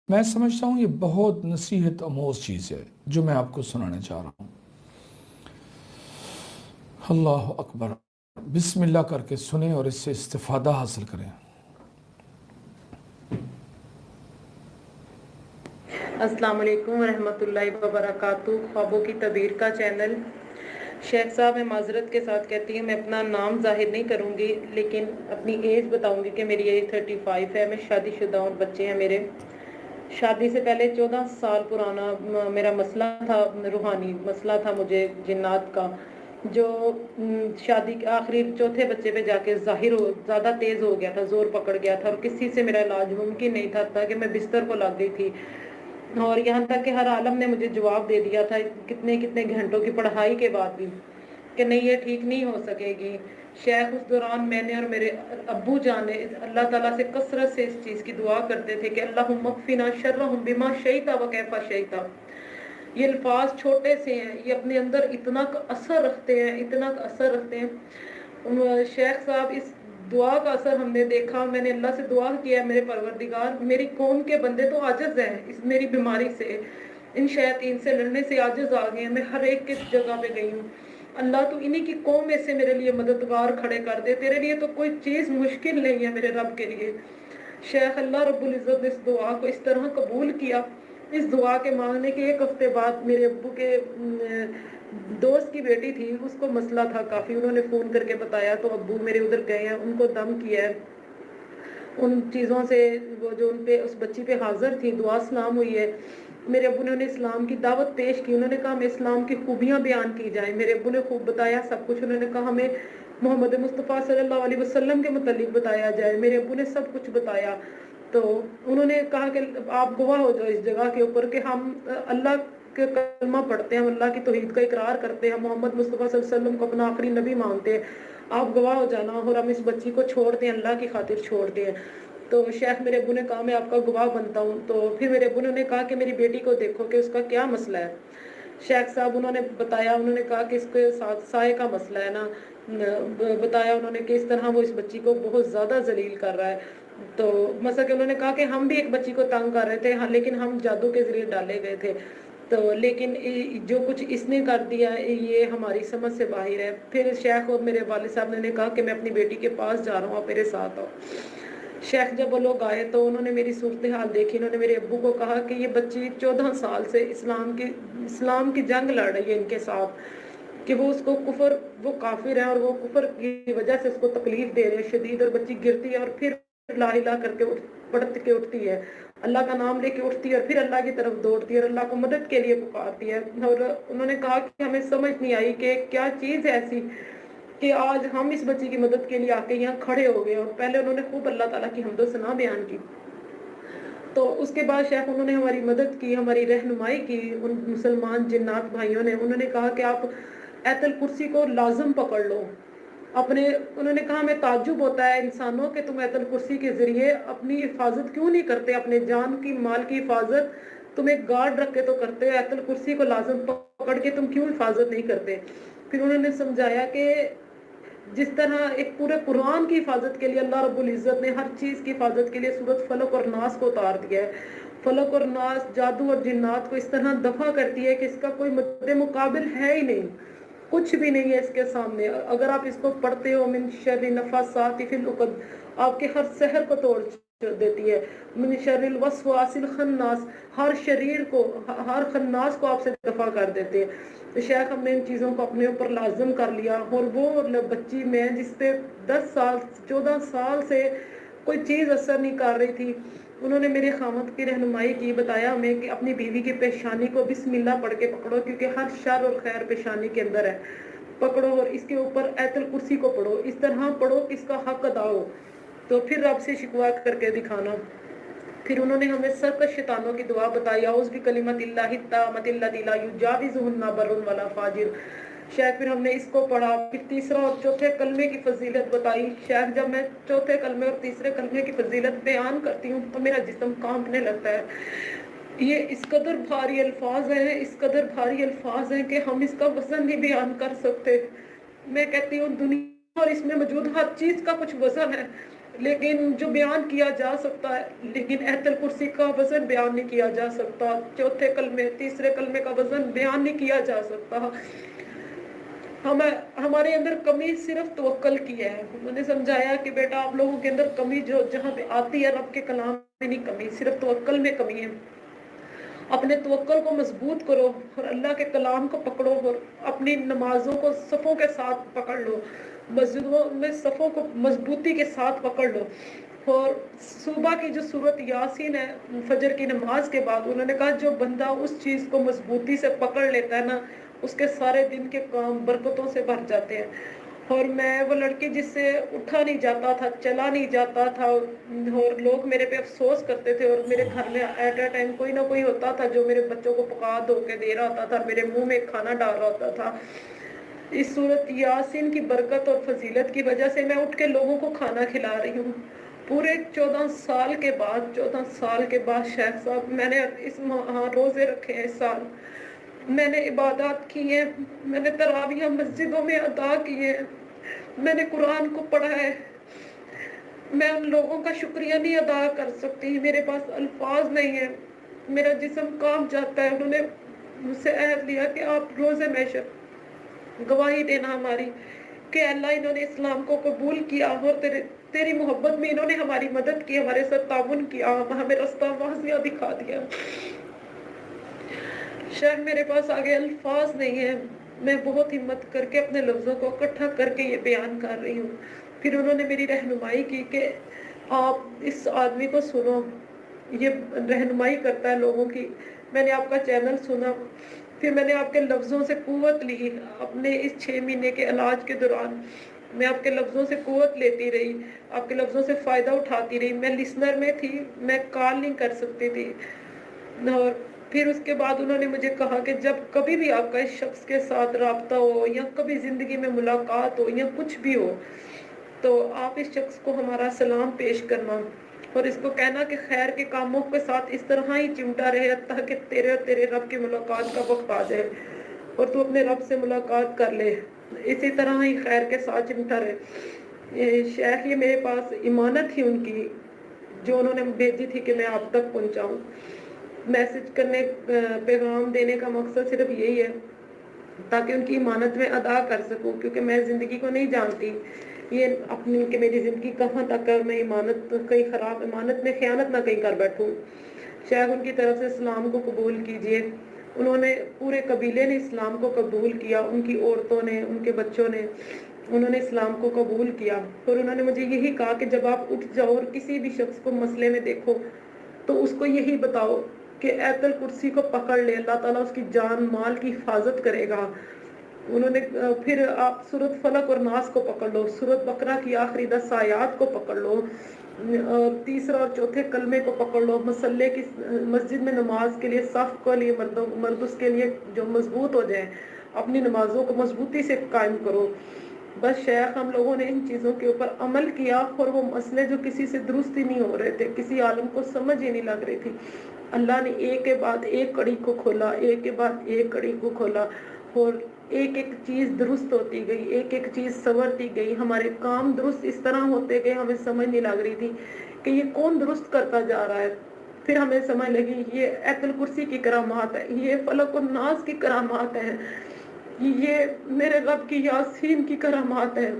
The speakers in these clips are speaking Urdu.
میں سمجھتا ہوں یہ بہت نصیحت آموز چیز ہے جو میں آپ کو سنانے چاہ رہا ہوں۔ اللہ اکبر، بسم اللہ کر کے سنیں اور اس سے استفادہ حاصل کریں۔ السلام علیکم ورحمۃ اللہ وبرکاتہ۔ خوابوں کی تعبیر کا چینل۔ شیخ صاحب، میں معذرت کے ساتھ کہتی ہوں، میں اپنا نام ظاہر نہیں کروں گی، لیکن اپنی ایج بتاؤں گی کہ میری ایج 35 ہے۔ میں شادی شدہ اور بچے ہیں میرے۔ شادی سے پہلے 14 سال پرانا میرا مسئلہ تھا، روحانی مسئلہ تھا مجھے جنات کا، جو شادی کے آخری چوتھے بچے پہ جا کے زیادہ تیز ہو گیا تھا، زور پکڑ گیا تھا، اور کسی سے میرا علاج ممکن نہیں تھا کہ میں بستر کو لگ گئی تھی، اور یہاں تک کہ ہر عالم نے مجھے جواب دے دیا تھا کتنے گھنٹوں کی پڑھائی کے بعد بھی کہ نہیں، یہ ٹھیک نہیں ہو سکے گی۔ شیخ، اس دوران میں نے اور میرے ابو جان نے اللہ تعالیٰ سے کثرت سے اس چیز کی دعا کرتے تھے کہ اللہم اکفنا شرہم بما شئت وکیف شئت۔ یہ الفاظ چھوٹے سے ہیں، یہ اپنے اندر اتنا اثر رکھتے ہیں۔ شیخ صاحب، اس دعا کا اثر ہم نے دیکھا۔ میں نے اللہ سے دعا کیا، میرے پروردگار، میری قوم کے بندے تو عاجز ہیں، اس میری بیماری سے، ان شیاطین سے لڑنے سے عاجز آ گئے ہیں، میں ہر ایک کی جگہ پہ گئی ہوں۔ اللہ تو انہی کی قوم میں سے میرے لیے مددگار کھڑے کر دے، تیرے لیے تو کوئی چیز مشکل نہیں ہے میرے رب کے لیے۔ شیخ، اللہ رب العزت نے اس دعا کو اس طرح قبول کیا۔ اس دعا کے مانگنے کے ایک ہفتے بعد میرے ابو کے دوست کی بیٹی تھی، اس کو مسئلہ تھا کافی، انہوں نے فون کر کے بتایا تو ابو میرے ادھر گئے ہیں، ان کو دم کیا ہے، ان چیزوں سے وہ جو ان پہ اس بچی پہ حاضر تھی، دعا سلام ہوئی ہے۔ میرے ابو نے انہیں اسلام کی دعوت پیش کی، انہوں نے کہا ہمیں اسلام کی خوبیاں بیان کی جائیں۔ میرے ابو نے خوب بتایا سب کچھ، انہوں نے کہا ہمیں محمد مصطفیٰ صلی اللہ علیہ وسلم کے متعلق بتایا جائے۔ میرے ابو نے سب کچھ بتایا، تو انہوں نے کہا کہ آپ گواہ ہو جاؤ اس جگہ کے اوپر کہ ہم اللہ کے کلمہ پڑھتے ہیں، ہم اللہ کی توحید کا اقرار کرتے ہیں، محمد مصطفیٰ صلی اللہ علیہ وسلم کو اپنا آخری نبی مانتے ہیں، آپ گواہ ہو جانا اور ہم اس بچی کو چھوڑ دیں، اللہ کی خاطر چھوڑ دیں۔ تو شیخ، میرے ابو نے کہا میں آپ کا گواہ بنتا ہوں۔ تو پھر میرے ابو نے کہا کہ میری بیٹی کو دیکھو کہ اس کا کیا مسئلہ ہے۔ شیخ صاحب، انہوں نے بتایا، انہوں نے کہا کہ اس کے ساتھ سائے کا مسئلہ ہے نا، بتایا انہوں نے کہ اس طرح وہ اس بچی کو بہت زیادہ ذلیل کر رہا ہے۔ تو مثلا کہ انہوں نے کہا کہ ہم بھی ایک بچی کو تنگ کر رہے تھے، لیکن ہم جادو کے ذریعے ڈالے گئے تھے، تو لیکن جو کچھ اس نے کر دیا یہ ہماری سمجھ سے باہر ہے۔ پھر شیخ اور میرے والد صاحب نے کہا کہ میں اپنی بیٹی کے پاس جا رہا ہوں، آپ میرے ساتھ آؤ۔ شیخ، جب وہ لوگ آئے تو انہوں نے میری صورتحال دیکھی، انہوں نے میرے ابو کو کہا کہ یہ بچی 14 سال سے اسلام کی جنگ لڑ رہی ہے ان کے ساتھ، کہ وہ اس کو وہ کافر ہے اور وہ کفر کی وجہ سے اس کو تکلیف دے رہے ہیں شدید، اور بچی گرتی ہے اور پھر لا الہ کر کے پڑھ کے اٹھتی ہے، اللہ کا نام لے کے اٹھتی ہے اور پھر اللہ کی طرف دوڑتی ہے اور اللہ کو مدد کے لیے پکارتی ہے۔ اور انہوں نے کہا کہ ہمیں سمجھ نہیں آئی کہ کیا چیز ہے ایسی کہ آج ہم اس بچی کی مدد کے لیے آ کے یہاں کھڑے ہو گئے۔ اور پہلے انہوں نے خوب اللہ تعالیٰ کی حمد و ثنا بیان کی، تو اس کے بعد شیخ انہوں نے ہماری مدد کی، ہماری رہنمائی کی، ان مسلمان جنات بھائیوں نے۔ انہوں نے کہا کہ آپ ایت الکرسی کو لازم پکڑ لو انہوں نے کہا ہمیں تعجب ہوتا ہے انسانوں کہ تم ایت الکرسی کے ذریعے اپنی حفاظت کیوں نہیں کرتے، اپنے جان کی مال کی حفاظت تم ایک گارڈ رکھ کے تو کرتے ہو، ایت الکرسی کو لازم پکڑ کے تم کیوں حفاظت نہیں کرتے۔ پھر انہوں نے سمجھایا کہ جس طرح ایک پورے قرآن کی حفاظت کے لیے اللہ رب العزت نے ہر چیز کی حفاظت کے لیے سورۃ فلق اور ناس کو اتار دیا ہے، فلق اور ناس جادو اور جنات کو اس طرح دفع کرتی ہے کہ اس کا کوئی مد مقابل ہے ہی نہیں، کچھ بھی نہیں ہے اس کے سامنے۔ اگر آپ اس کو پڑھتے ہو، من شر النفاثات فی العقد، آپ کے ہر سحر کو توڑ دیتی ہے، من شر الوسواس الخناس، ہر شریر کو، ہر خناس کو آپ سے دفع کر دیتے ہیں۔ تو شیخ، ہم نے ان چیزوں کو اپنے اوپر لازم کر لیا، اور وہ بچی میں جس پہ 14 سال سے کوئی چیز اثر نہیں کر رہی تھی، انہوں نے میرے خامد کی رہنمائی کی، بتایا ہمیں کہ اپنی بیوی کی پیشانی کو بسم اللہ پڑھ کے پکڑو، کیونکہ ہر شر اور خیر پیشانی کے اندر ہے، پکڑو اور اس کے اوپر ایت الکرسی کو پڑھو، اس طرح پڑھو کہ اس کا حق ادا ہو، تو پھر رب سے شکوہ کر کے دکھانا۔ پھر انہوں نے ہمیں سرکش شیطانوں کی دعا بتائی، اعوذ بکلمۃ اللہ التامۃ التی لا یجاوزہن بر ولا فاجر۔ شیخ، پھر ہم نے اس کو پڑھا، پھر تیسرا اور چوتھے کلمے کی فضیلت بتائی۔ شیخ، جب میں چوتھے کلمے اور تیسرے کلمے کی فضیلت بیان کرتی ہوں تو میرا جسم کانپنے لگتا ہے۔ یہ اس قدر بھاری الفاظ ہیں کہ ہم اس کا وزن نہیں بیان کر سکتے۔ میں کہتی ہوں دنیا اور اس میں موجود ہر چیز کا کچھ وزن ہے، لیکن جو بیان کیا جا سکتا ہے، لیکن آیت الکرسی کا وزن بیان نہیں کیا جا سکتا، چوتھے کلمے تیسرے کلمے کا وزن بیان نہیں کیا جا سکتا۔ ہمارے اندر کمی صرف توکل کی ہے۔ میں نے سمجھایا کہ بیٹا آپ لوگوں کے اندر کمی جو جہاں پہ آتی ہے رب کے کلام میں نہیں کمی، صرف توکل میں کمی ہے۔ اپنے توکل کو مضبوط کرو اور اللہ کے کلام کو پکڑو اور اپنی نمازوں کو صفوں کے ساتھ پکڑ لو، مسجدوں میں صفوں کو مضبوطی کے ساتھ پکڑ لو۔ اور صبح کی جو سورت یاسین ہے فجر کی نماز کے بعد، انہوں نے کہا جو بندہ اس چیز کو مضبوطی سے پکڑ لیتا ہے نا، اس کے سارے دن کے کام برکتوں سے بھر جاتے ہیں۔ اور میں وہ لڑکی جس سے اٹھا نہیں جاتا تھا، چلا نہیں جاتا تھا، اور لوگ میرے پہ افسوس کرتے تھے، اور میرے گھر میں ایٹ اے ٹائم کوئی نہ کوئی ہوتا تھا جو میرے بچوں کو پکا دھو کے دے رہا ہوتا تھا، میرے منہ میں کھانا ڈال رہا ہوتا تھا۔ اس صورت یاسین کی برکت اور فضیلت کی وجہ سے میں اٹھ کے لوگوں کو کھانا کھلا رہی ہوں۔ پورے 14 سال کے بعد شیخ صاحب میں نے اس روزے رکھے ہیں، اس سال میں نے عبادات کی ہیں، میں نے تراویح مسجدوں میں ادا کی ہیں، میں نے قرآن کو پڑھا ہے۔ میں ان لوگوں کا شکریہ نہیں ادا کر سکتی، میرے پاس الفاظ نہیں ہیں، میرا جسم کانپ جاتا ہے۔ انہوں نے مجھ سے عہد لیا کہ آپ روز محشر گواہی دینا ہماری کہ اللہ انہوں نے اسلام کو قبول کیا اور تیری محبت میں انہوں نے ہماری مدد کی، ہمارے ساتھ تعاون کیا، ہمیں رستہ واضح دکھا دیا۔ شاید میرے پاس آگے الفاظ نہیں ہیں، میں بہت ہمت کر کے اپنے لفظوں کو اکٹھا کر کے یہ بیان کر رہی ہوں۔ پھر انہوں نے میری رہنمائی کی کہ آپ اس آدمی کو سنو، یہ رہنمائی کرتا ہے لوگوں کی۔ میں نے آپ کا چینل سنا، پھر میں نے آپ کے لفظوں سے قوت لی۔ اپنے اس 6 مہینے کے علاج کے دوران میں آپ کے لفظوں سے قوت لیتی رہی، آپ کے لفظوں سے فائدہ اٹھاتی رہی۔ میں لسنر میں تھی، میں کال نہیں کر سکتی تھی۔ اور پھر اس کے بعد انہوں نے مجھے کہا کہ جب کبھی بھی آپ کا اس شخص کے ساتھ رابطہ ہو یا کبھی زندگی میں ملاقات ہو یا کچھ بھی ہو، تو آپ اس شخص کو ہمارا سلام پیش کرنا اور اس کو کہنا کہ خیر کے کاموں کے ساتھ اس طرح ہی چمٹا رہے تاکہ تیرے اور تیرے رب کی ملاقات کا وقت آ جائے اور تو اپنے رب سے ملاقات کر لے، اسی طرح ہی خیر کے ساتھ چمٹا رہے۔ شیخ یہ میرے پاس امانت تھی ان کی جو انہوں نے بھیجی تھی کہ میں آپ تک پہنچاؤں۔ میسج کرنے، پیغام دینے کا مقصد صرف یہی ہے تاکہ ان کی امانت میں ادا کر سکوں، کیونکہ میں زندگی کو نہیں جانتی یہ اپنی کہ میری زندگی کہاں تک ہے، میں امانت کہیں خراب امانت میں خیانت نہ کہیں کر بیٹھوں۔ شاید ان کی طرف سے اسلام کو قبول کیجئے۔ انہوں نے پورے قبیلے نے اسلام کو قبول کیا، ان کی عورتوں نے، ان کے بچوں نے، انہوں نے اسلام کو قبول کیا۔ اور انہوں نے مجھے یہی کہا کہ جب آپ اٹھ جاؤ اور کسی بھی شخص کو مسئلے میں دیکھو تو اس کو یہی بتاؤ کہ آیت الکرسی کو پکڑ لے، اللہ تعالیٰ اس کی جان مال کی حفاظت کرے گا۔ انہوں نے پھر آپ سورۃ فلق اور ناس کو پکڑ لو، سورۃ بقرہ کی آخری 10 آیات کو پکڑ لو، اور تیسرا اور چوتھے کلمے کو پکڑ لو، مسلے کی مسجد میں نماز کے لیے صف کو لیے مرد اس کے لیے جو مضبوط ہو جائے، اپنی نمازوں کو مضبوطی سے قائم کرو۔ بس شیخ ہم لوگوں نے ان چیزوں کے اوپر عمل کیا اور وہ مسئلے جو کسی سے درست ہی نہیں ہو رہے تھے، کسی عالم کو سمجھ ہی نہیں لگ رہی تھی، اللہ نے ایک کے بعد ایک کڑی کو کھولا، ایک کے بعد ایک کڑی کو کھولا، اور ایک ایک چیز درست ہوتی گئی، ایک ایک چیز سنورتی گئی، ہمارے کام درست اس طرح ہوتے گئے، ہمیں سمجھ نہیں لگ رہی تھی کہ یہ کون درست کرتا جا رہا ہے۔ پھر ہمیں سمجھ لگی یہ آیت الکرسی کی کرامات ہے، یہ فلق الناس کی کرامات ہیں، یہ میرے رب کی یاسین کی کرامات ہیں۔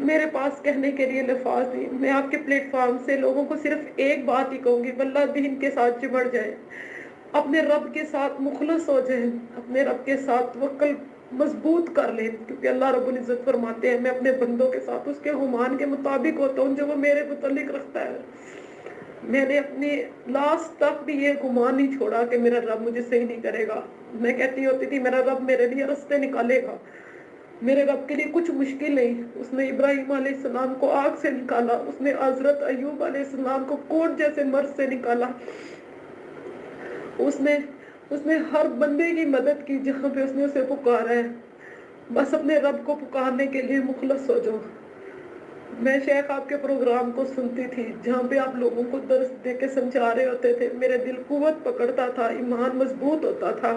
میرے پاس کہنے کے لیے الفاظ نہیں، میں آپ کے پلیٹ فارم سے لوگوں کو صرف ایک بات ہی کہوں گی، واللہ دین کے ساتھ چمڑ جائیں، اپنے رب کے ساتھ مخلص ہو جائیں، اپنے رب کے ساتھ توکل مضبوط کر لیں، کیونکہ اللہ رب العزت فرماتے ہیں میں اپنے بندوں کے ساتھ اس کے گمان کے مطابق ہوتا ہوں جو وہ میرے متعلق رکھتا ہے۔ میں نے اپنی لاسٹ تک بھی یہ گمان نہیں چھوڑا کہ میرا رب مجھے صحیح نہیں کرے گا۔ میں کہتی ہوتی تھی میرا رب میرے لیے رستے نکالے گا، میرے رب کے لیے کچھ مشکل نہیں۔ اس نے ابراہیم علیہ السلام کو آگ سے نکالا، اس نے حضرت ایوب علیہ السلام کو کوڑ جیسے مرض سے نکالا، اس نے ہر بندے کی مدد کی جہاں پہ اس نے اسے پکارا ہے۔ بس اپنے رب کو پکارنے کے لیے مخلص ہو جاؤ۔ میں شیخ آپ کے پروگرام کو سنتی تھی جہاں پہ آپ لوگوں کو درس دے کے سمجھا رہے ہوتے تھے، میرے دل قوت پکڑتا تھا، ایمان مضبوط ہوتا تھا۔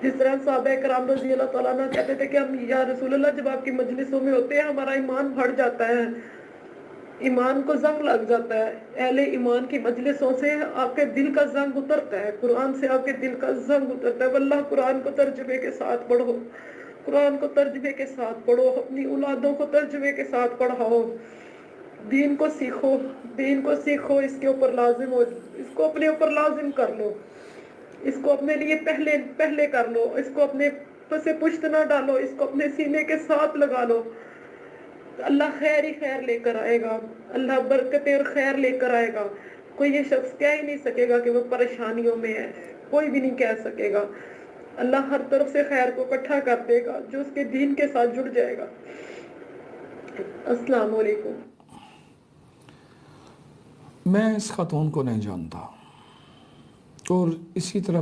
جس طرح صحابہ کرام رضی اللہ تعالیٰ عنہ کہتے تھے کہ ہم یا رسول اللہ جب آپ کی مجلسوں میں ہوتے ہیں ہمارا ایمان بڑھ جاتا ہے، ایمان کو زنگ لگ جاتا ہے، اہل ایمان کی مجلسوں سے آپ کے دل کا زنگ اترتا ہے، قرآن سے آپ کے دل کا زنگ اترتا ہے۔ واللہ قرآن کو ترجمے کے ساتھ پڑھو، قرآن کو ترجمے کے ساتھ پڑھو، اپنی اولادوں کو ترجمے کے ساتھ پڑھاؤ، دین کو سیکھو، دین کو سیکھو، اس کے اوپر لازم ہو، اس کو اپنے اوپر لازم کر لو، اس کو اپنے لیے پہلے کر لو، اس کو اپنے پس پشت نہ ڈالو، اس کو اپنے سینے کے ساتھ لگا لو۔ اللہ خیر ہی خیر لے کر آئے گا، اللہ برکتیں اور خیر لے کر آئے گا۔ کوئی یہ شخص کہہ ہی نہیں سکے گا کہ وہ پریشانیوں میں ہے، کوئی بھی نہیں کہہ سکے گا۔ اللہ ہر طرف سے خیر کو اکٹھا کر دے گا جو اس کے دین کے ساتھ جڑ جائے گا۔ السلام علیکم۔ میں اس خاتون کو نہیں جانتا اور اسی طرح